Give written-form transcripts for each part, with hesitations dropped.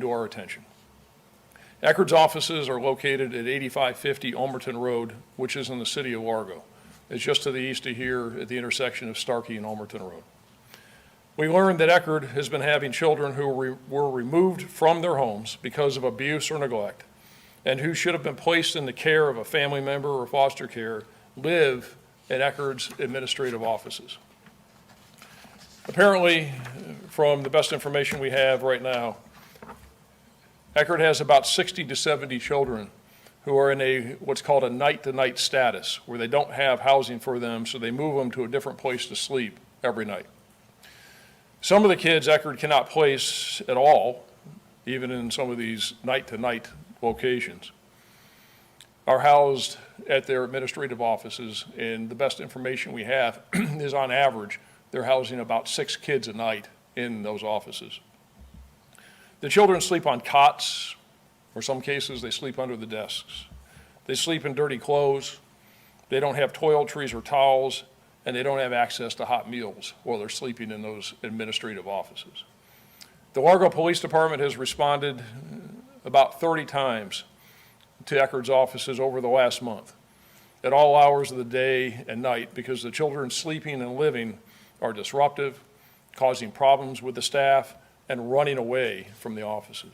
to our attention. Eckerd's offices are located at 8550 Ulmerton Road, which is in the city of Largo. It's just to the east of here at the intersection of Starkey and Ulmerton Road. We learned that Eckerd has been having children who were removed from their homes because of abuse or neglect, and who should have been placed in the care of a family member or foster care live at Eckerd's administrative offices. Apparently, from the best information we have right now, Eckerd has about 60 to 70 children who are in what's called a night-to-night status, where they don't have housing for them, so they move them to a different place to sleep every night. Some of the kids Eckerd cannot place at all, even in some of these night-to-night locations, are housed at their administrative offices, and the best information we have is on average they're housing about 6 kids a night in those offices. The children sleep on cots, or some cases they sleep under the desks. They sleep in dirty clothes, they don't have toiletries or towels, and they don't have access to hot meals while they're sleeping in those administrative offices. The Largo Police Department has responded about 30 times to Eckerd's offices over the last month at all hours of the day and night, because the children sleeping and living are disruptive, causing problems with the staff, and running away from the offices.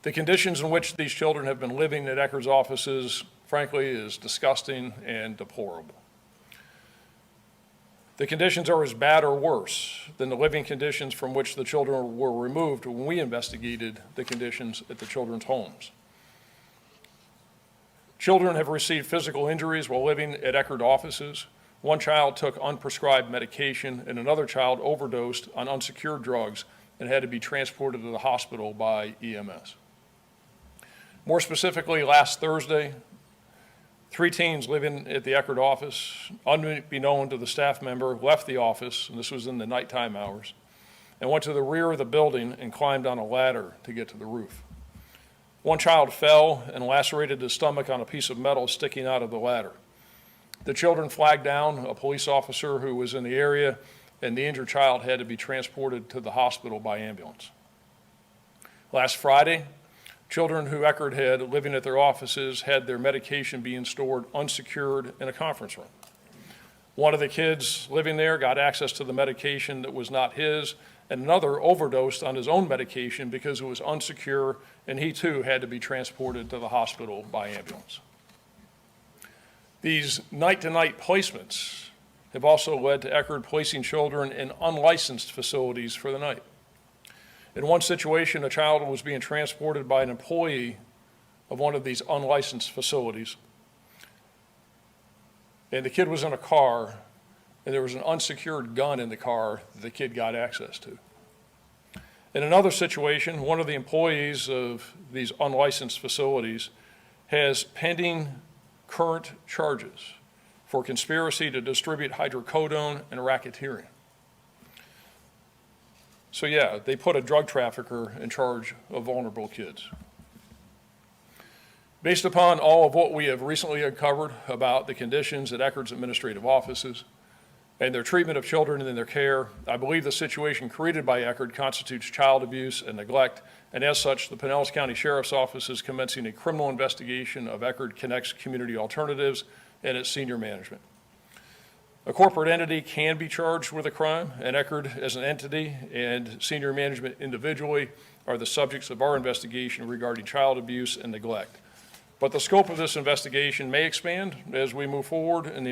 The conditions in which these children have been living at Eckerd's offices, frankly, is disgusting and deplorable. The conditions are as bad or worse than the living conditions from which the children were removed when we investigated the conditions at the children's homes. Children have received physical injuries while living at Eckerd offices. One child took unprescribed medication, and another child overdosed on unsecured drugs and had to be transported to the hospital by EMS. More specifically, last Thursday, 3 teens living at the Eckerd office, unbeknown to the staff member, left the office, and this was in the nighttime hours, and went to the rear of the building and climbed on a ladder to get to the roof. One child fell and lacerated his stomach on a piece of metal sticking out of the ladder. The children flagged down a police officer who was in the area, and the injured child had to be transported to the hospital by ambulance. Last Friday, children who Eckerd had living at their offices had their medication being stored unsecured in a conference room. One of the kids living there got access to the medication that was not his, and another overdosed on his own medication because it was unsecure, and he too had to be transported to the hospital by ambulance. These night-to-night placements have also led to Eckerd placing children in unlicensed facilities for the night. In one situation, a child was being transported by an employee of one of these unlicensed facilities, and the kid was in a car, and there was an unsecured gun in the car that the kid got access to. In another situation, one of the employees of these unlicensed facilities has pending current charges for conspiracy to distribute hydrocodone and racketeering. So yeah, they put a drug trafficker in charge of vulnerable kids. Based upon all of what we have recently uncovered about the conditions at Eckerd's administrative offices and their treatment of children in their care, I believe the situation created by Eckerd constitutes child abuse and neglect, and as such, the Pinellas County Sheriff's Office is commencing a criminal investigation of Eckerd Connects Community Alternatives and its senior management. A corporate entity can be charged with a crime, and Eckerd as an entity and senior management individually are the subjects of our investigation regarding child abuse and neglect. But the scope of this investigation may expand as we move forward in the